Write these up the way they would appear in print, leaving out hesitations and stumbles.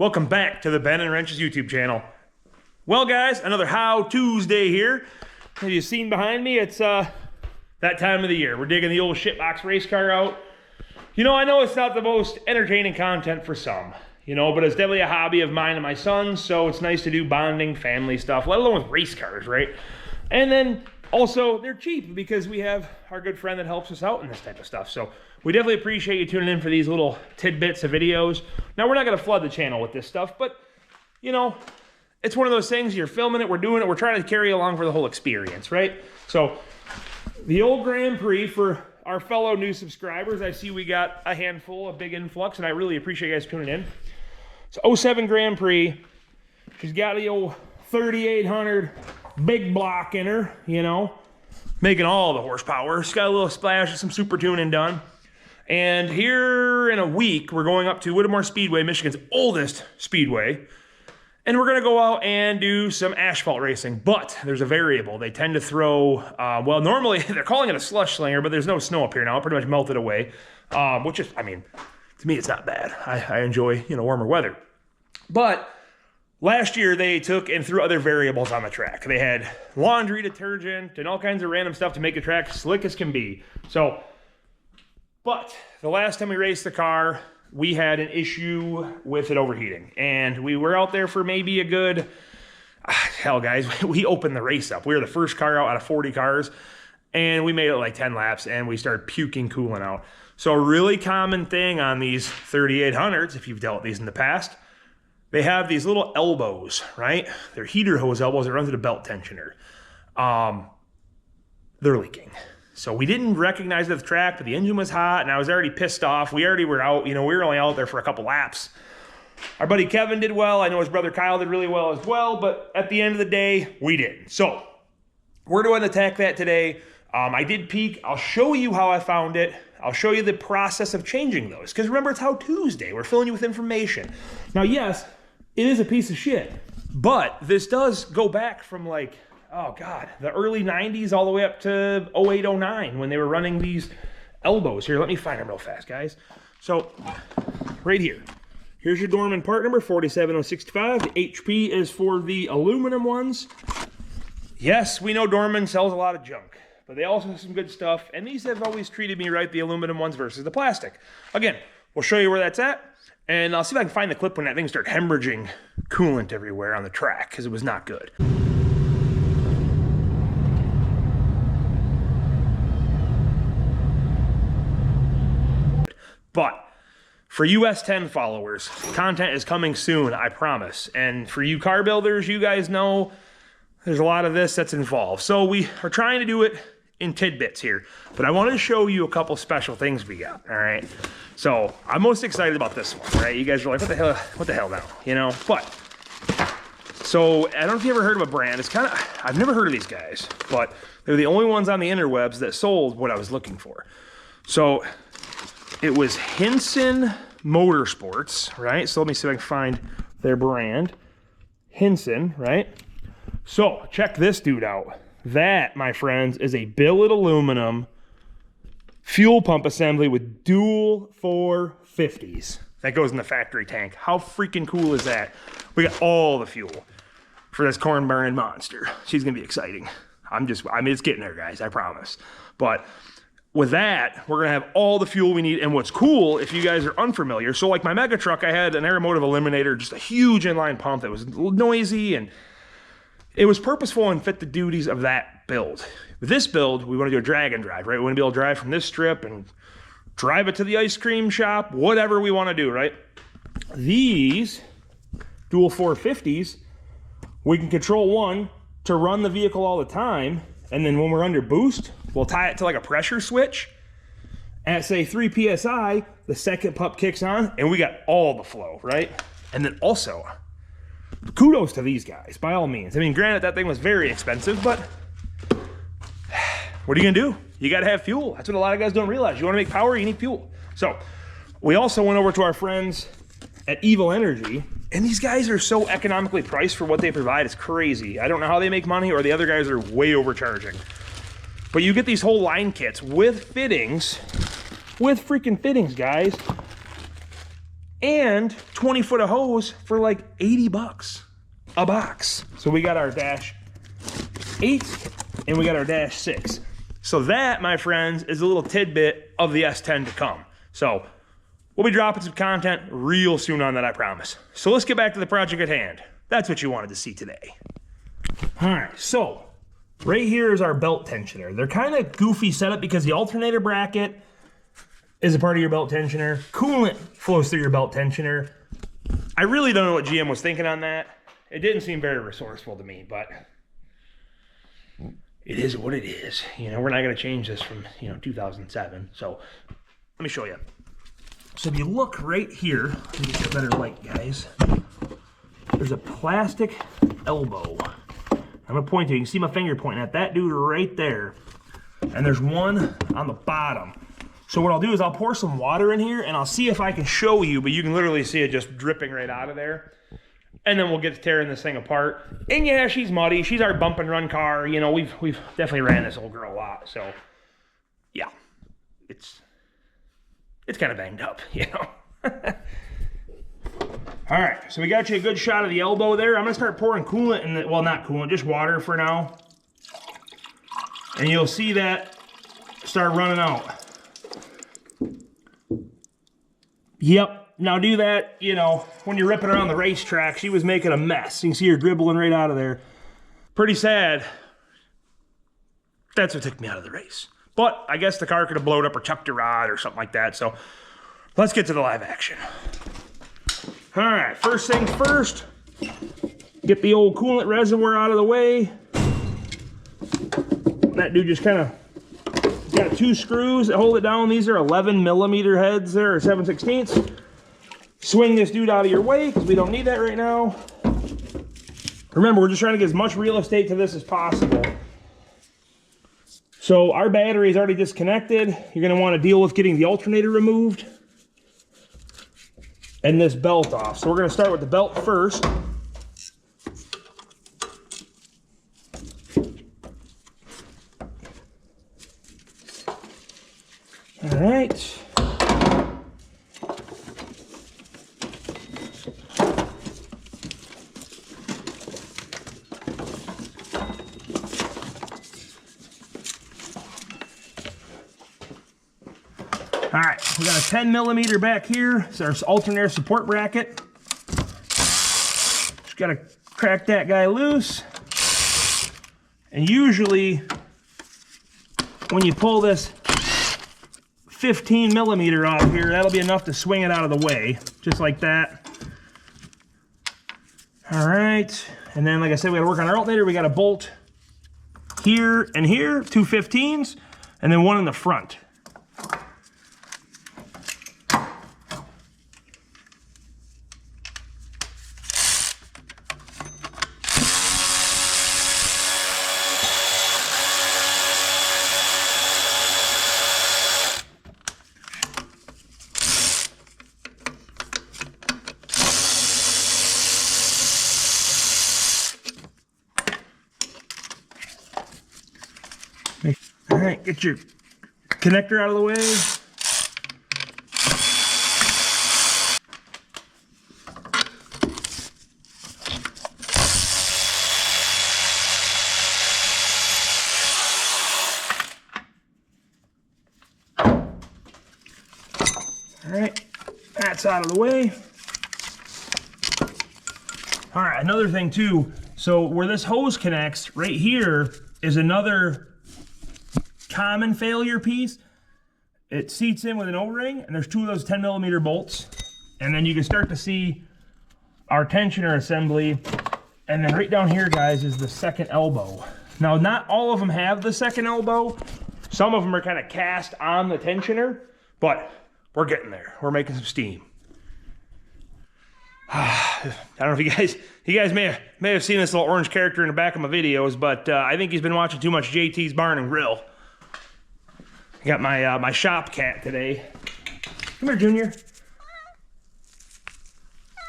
Welcome back to the Ben and Wrenches YouTube channel. Well guys, another How Tuesday here. As you've seen behind me, it's that time of the year. We're digging the old shitbox race car out. You know, I know it's not the most entertaining content for some, you know, but it's definitely a hobby of mine and my son's, so it's nice to do bonding, family stuff, let alone with race cars, right? And then also, they're cheap because we have our good friend that helps us out in this type of stuff. So we definitely appreciate you tuning in for these little tidbits of videos. Now, we're not going to flood the channel with this stuff, but, you know, it's one of those things, you're filming it, we're doing it, we're trying to carry along for the whole experience, right? So the old Grand Prix for our fellow new subscribers, I see we got a handful, a big influx, and I really appreciate you guys tuning in. It's 07 Grand Prix. She's got the old 3800 big block in her, you know, making all the horsepower. She's got a little splash of some super tuning done. And here in a week, we're going up to Whittemore Speedway, Michigan's oldest speedway. And we're going to go out and do some asphalt racing. But there's a variable. They tend to throw, well, normally they're calling it a slush slinger, but there's no snow up here now. It pretty much melted away, which is, I mean, to me, it's not bad. I enjoy, you know, warmer weather. But last year, they took and threw other variables on the track. They had laundry detergent and all kinds of random stuff to make the track slick as can be. So, but the last time we raced the car, we had an issue with it overheating. And we were out there for maybe a good, hell guys, we opened the race up. We were the first car out of 40 cars. And we made it like 10 laps and we started puking coolant out. So a really common thing on these 3800s, if you've dealt with these in the past, they have these little elbows, right? They're heater hose elbows that run through the belt tensioner. They're leaking. So we didn't recognize it at the track, but the engine was hot and I was already pissed off. We already were out, you know, we were only out there for a couple laps. Our buddy Kevin did well. I know his brother Kyle did really well as well, but at the end of the day, we didn't. So we're going to attack that today. I did peek. I'll show you how I found it. I'll show you the process of changing those. Because remember, it's How Tuesday. We're filling you with information. Now, yes, it is a piece of shit, but this does go back from like, oh God, the early 90s all the way up to 08, 09 when they were running these elbows. Here, let me find them real fast, guys. So, right here. Here's your Dorman part number, 47065. The HP is for the aluminum ones. Yes, we know Dorman sells a lot of junk, but they also have some good stuff, and these have always treated me right, the aluminum ones versus the plastic. Again, we'll show you where that's at. And I'll see if I can find the clip when that thing started hemorrhaging coolant everywhere on the track, because it was not good. But for US 10 followers, content is coming soon, I promise. And for you car builders, you guys know there's a lot of this that's involved. So we are trying to do it in tidbits here, but I wanted to show you a couple special things we got, all right? So I'm most excited about this one, right? You guys are like, what the hell now, you know? But, so I don't know if you ever heard of a brand. It's kind of, I've never heard of these guys, but they're the only ones on the interwebs that sold what I was looking for. So it was Hinson Motorsports, right? So let me see if I can find their brand. Hinson, right? So check this dude out. That, my friends, is a billet aluminum fuel pump assembly with dual 450s. That goes in the factory tank. How freaking cool is that? We got all the fuel for this corn burning monster. She's gonna be exciting. I mean, it's getting there, guys, I promise. But with that, we're gonna have all the fuel we need. And what's cool, if you guys are unfamiliar, so like my mega truck, I had an aeromotive eliminator, just a huge inline pump that was noisy, and it was purposeful and fit the duties of that build. With this build, we want to do a drag and drive, right? We want to be able to drive from this strip and drive it to the ice cream shop, whatever we want to do, right? These dual 450s, we can control one to run the vehicle all the time, and then when we're under boost, we'll tie it to like a pressure switch. At say 3 PSI, the second pump kicks on, and we got all the flow, right? And then also, kudos to these guys, by all means. I mean, granted, that thing was very expensive, but what are you gonna do? You gotta have fuel. That's what a lot of guys don't realize. You wanna make power, you need fuel. So we also went over to our friends at Evil Energy, and these guys are so economically priced for what they provide. It's crazy. I don't know how they make money, or the other guys are way overcharging. But you get these whole line kits with fittings, with freaking fittings, guys. and 20 foot of hose for like 80 bucks a box. So we got our dash 8 and we got our dash 6. So that, my friends, is a little tidbit of the S10 to come. So we'll be dropping some content real soon on that, I promise. So let's get back to the project at hand. That's what you wanted to see today. All right, so right here is our belt tensioner. They're kind of goofy setup because the alternator bracket is a part of your belt tensioner. Coolant flows through your belt tensioner. I really don't know what GM was thinking on that. It didn't seem very resourceful to me, but it is what it is. You know, we're not going to change this from, 2007. So let me show you. So if you look right here, let me get a better light, guys. There's a plastic elbow. I'm going to point to you. You can see my finger pointing at that dude right there. And there's one on the bottom. So what I'll do is I'll pour some water in here and I'll see if I can show you, but you can literally see it just dripping right out of there. And then we'll get to tearing this thing apart. And yeah, she's muddy. She's our bump and run car. You know, we've definitely ran this old girl a lot. So yeah, it's kind of banged up, you know. All right, so we got you a good shot of the elbow there. I'm gonna start pouring coolant in the, well, not coolant, just water for now. And you'll see that start running out. Yep. Now do that, when you're ripping around the racetrack. She was making a mess. You can see her dribbling right out of there. Pretty sad. That's what took me out of the race. But I guess the car could have blown up or chucked a rod or something like that. So let's get to the live action. All right, first things first. Get the old coolant reservoir out of the way. That dude just kind of got 2 screws that hold it down. These are 11 millimeter heads there, or 7/16. Swing this dude out of your way because we don't need that right now. Remember, we're just trying to get as much real estate to this as possible. So our battery is already disconnected. You're going to want to deal with getting the alternator removed and this belt off. So we're going to start with the belt first. All right. All right, we got a 10 millimeter back here. It's our alternator support bracket. Just gotta crack that guy loose. And usually, when you pull this 15 millimeter off here, that'll be enough to swing it out of the way, just like that. All right, and then like I said, we gotta work on our alternator. We got a bolt here and here, 2 15s, and then one in the front. All right, get your connector out of the way. All right, that's out of the way. All right, another thing too. So where this hose connects, right here is another common failure piece. It seats in with an O-ring, and there's 2 of those 10 millimeter bolts. And then you can start to see our tensioner assembly. And then right down here, guys, is the second elbow. Now, not all of them have the second elbow. Some of them are kind of cast on the tensioner, but we're getting there. We're making some steam. I don't know if you guys may have seen this little orange character in the back of my videos, but I think he's been watching too much JT's Barn and Grill. I got my my shop cat today. Come here, Junior.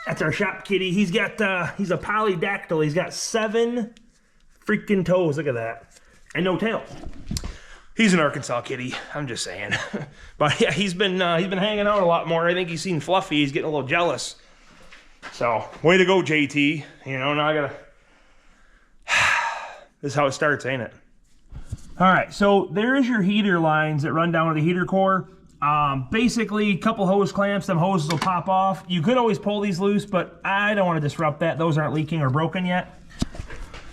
That's our shop kitty. He's a polydactyl. He's got 7 freaking toes. Look at that, and no tail. He's an Arkansas kitty, I'm just saying. But yeah, he's been hanging out a lot more. I think he's seen Fluffy. He's getting a little jealous. So, way to go, JT. You know, now I gotta... This is how it starts, ain't it? All right, so there's your heater lines that run down to the heater core. Basically, a couple hose clamps, them hoses will pop off. You could always pull these loose, but I don't want to disrupt that. Those aren't leaking or broken yet.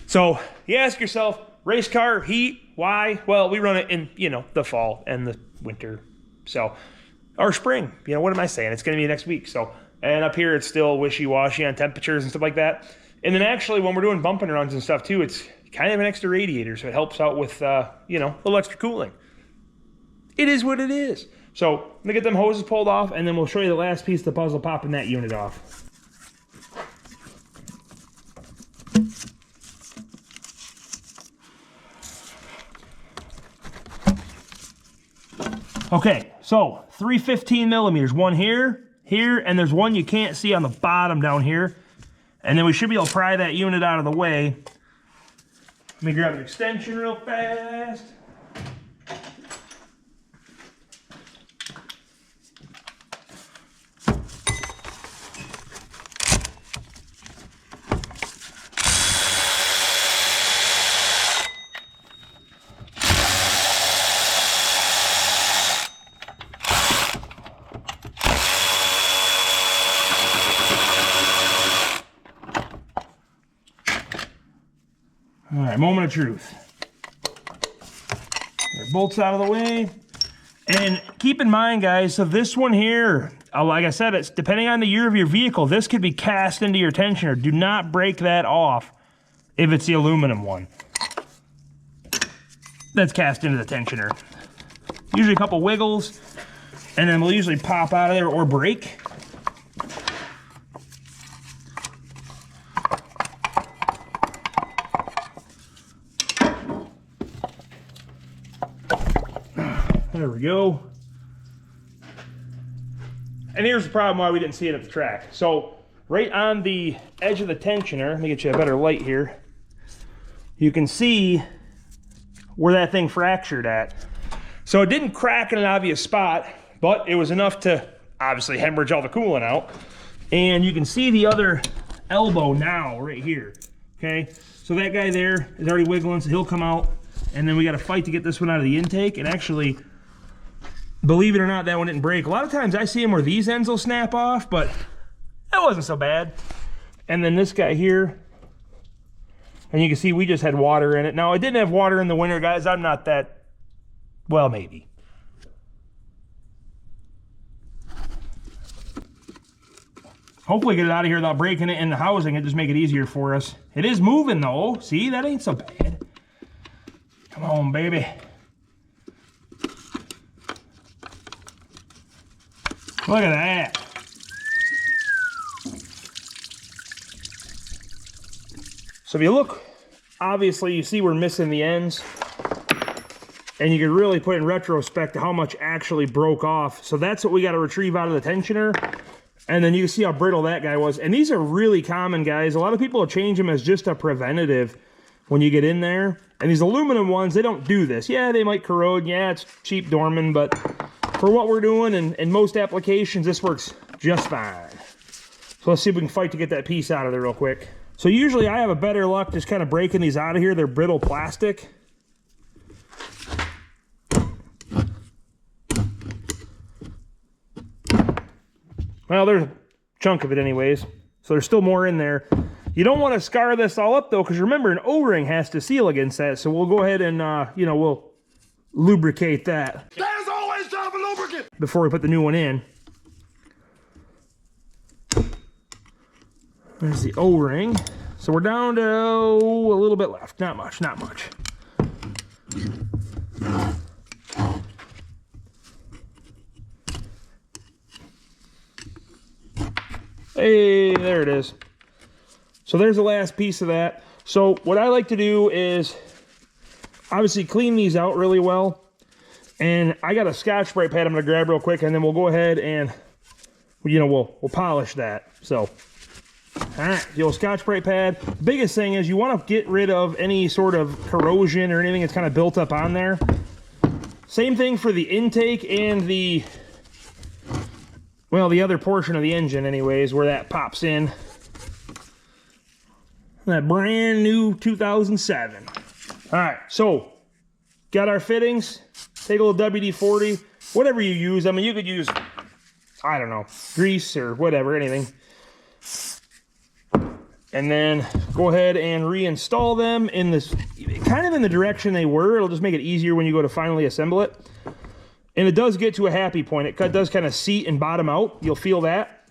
So, you ask yourself, race car, heat, why? Well, we run it in, you know, the fall and the winter. So, or spring. You know, what am I saying? It's going to be next week. So, and up here, it's still wishy-washy on temperatures and stuff like that. And then actually, when we're doing bumping runs and stuff too, it's kind of an extra radiator, so it helps out with, you know, a little extra cooling. It is what it is. So, I'm gonna get them hoses pulled off, and then we'll show you the last piece of the puzzle, popping that unit off. Okay, so 3 15 millimeters, one here, here, and there's one you can't see on the bottom down here. And then we should be able to pry that unit out of the way. Let me grab an extension real fast. All right, moment of truth. Bolts out of the way. And keep in mind, guys, so this one here, like I said, it's depending on the year of your vehicle, this could be cast into your tensioner. Do not break that off if it's the aluminum one that's cast into the tensioner. Usually a couple wiggles, and then we'll usually pop out of there or break. There we go. And here's the problem why we didn't see it at the track. So right on the edge of the tensioner, let me get you a better light here. You can see where that thing fractured at. So it didn't crack in an obvious spot, but it was enough to obviously hemorrhage all the coolant out. And you can see the other elbow now right here. Okay, so that guy there is already wiggling, so he'll come out. And then we got to fight to get this one out of the intake. And actually, believe it or not, that one didn't break. A lot of times I see them where these ends will snap off, but that wasn't so bad. And then this guy here, and you can see we just had water in it. Now, it didn't have water in the winter, guys. I'm not that, well, maybe. Hopefully get it out of here without breaking it in the housing. It just make it easier for us. It is moving, though. See, that ain't so bad. Come on, baby. Look at that. So if you look, obviously you see we're missing the ends. And you can really put in retrospect to how much actually broke off. So that's what we got to retrieve out of the tensioner. And then you can see how brittle that guy was. And these are really common, guys. A lot of people will change them as just a preventative when you get in there. And these aluminum ones, they don't do this. Yeah, they might corrode. Yeah, it's cheap Dorman, but for what we're doing and in most applications, this works just fine. So let's see if we can fight to get that piece out of there real quick. So usually I have a better luck just kind of breaking these out of here. They're brittle plastic. Well, there's a chunk of it anyways. So there's still more in there. You don't want to scar this all up though, because remember, an O-ring has to seal against that. So we'll go ahead and, you know, we'll lubricate that. There's always time for lubricant! Before we put the new one in. There's the O-ring. So we're down to a little bit left. Not much, not much. Hey, there it is. So there's the last piece of that. So what I like to do is obviously clean these out really well. And I got a Scotch-Brite pad I'm gonna grab real quick, and then we'll go ahead and, you know, we'll polish that. So, all right, the old Scotch-Brite pad. The biggest thing is you want to get rid of any sort of corrosion or anything that's kind of built up on there. Same thing for the intake and the, well, the other portion of the engine anyways, where that pops in. That brand new 2007. All right, so got our fittings. Take a little WD-40, whatever you use. I mean, you could use, I don't know, grease or whatever, anything. And then go ahead and reinstall them in this, kind of in the direction they were. It'll just make it easier when you go to finally assemble it. And it does get to a happy point. It does kind of seat and bottom out. You'll feel that.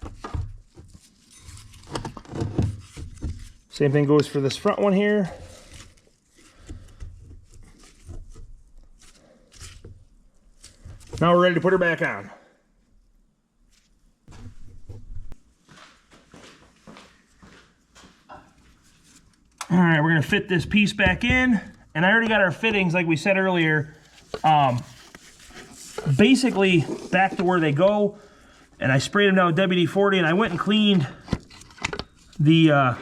Same thing goes for this front one here. Now we're ready to put her back on. All right, we're gonna fit this piece back in, and I already got our fittings, like we said earlier, basically back to where they go, and I sprayed them down with WD-40, and I went and cleaned the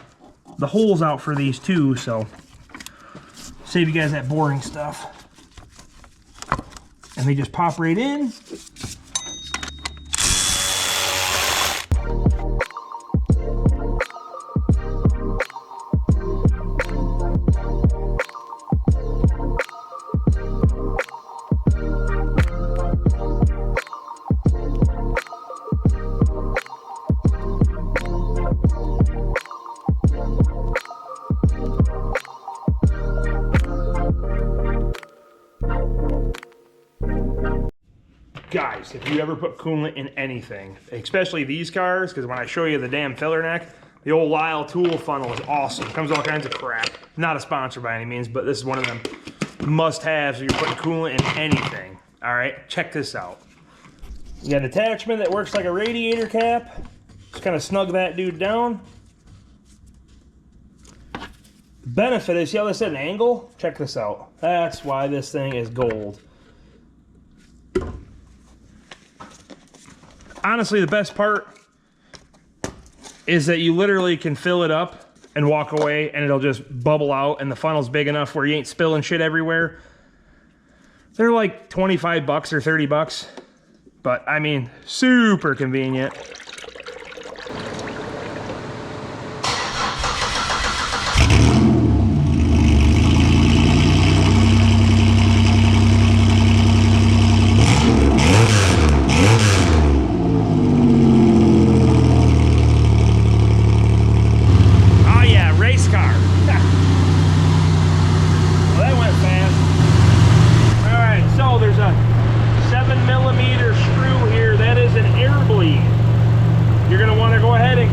holes out for these too, so save you guys that boring stuff. And they just pop right in. Guys, if you ever put coolant in anything, especially these cars, because when I show you the damn filler neck, the old Lyle tool funnel is awesome. It comes with all kinds of crap. Not a sponsor by any means, but this is one of them must-haves if you're putting coolant in anything. All right, check this out. You got an attachment that works like a radiator cap. Just kind of snug that dude down. The benefit is, see how this at an angle? Check this out. That's why this thing is gold. Honestly, the best part is that you literally can fill it up and walk away and it'll just bubble out, and the funnel's big enough where you ain't spilling shit everywhere. They're like 25 bucks or 30 bucks, but I mean, super convenient.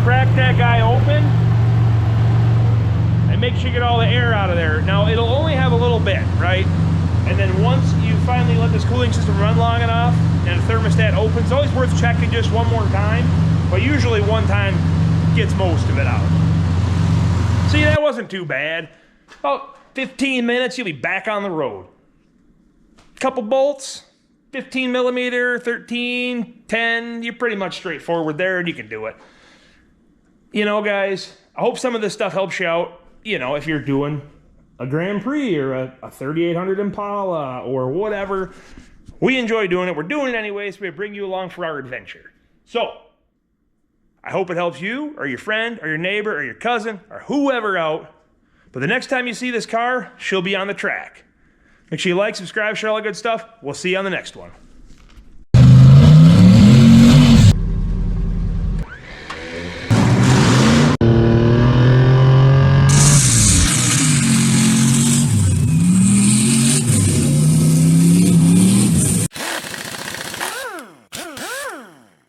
Crack that guy open and make sure you get all the air out of there. Now it'll only have a little bit, right? And then once you finally let this cooling system run long enough and the thermostat opens, it's always worth checking just one more time, but usually one time gets most of it out. See, that wasn't too bad. About 15 minutes, you'll be back on the road. Couple bolts, 15 millimeter, 13, 10, you're pretty much straightforward there and you can do it. You know, guys, I hope some of this stuff helps you out, you know, if you're doing a Grand Prix or a 3800 Impala or whatever. We enjoy doing it. We're doing it anyway, so we bring you along for our adventure. So, I hope it helps you or your friend or your neighbor or your cousin or whoever out. But the next time you see this car, she'll be on the track. Make sure you like, subscribe, share all that good stuff. We'll see you on the next one.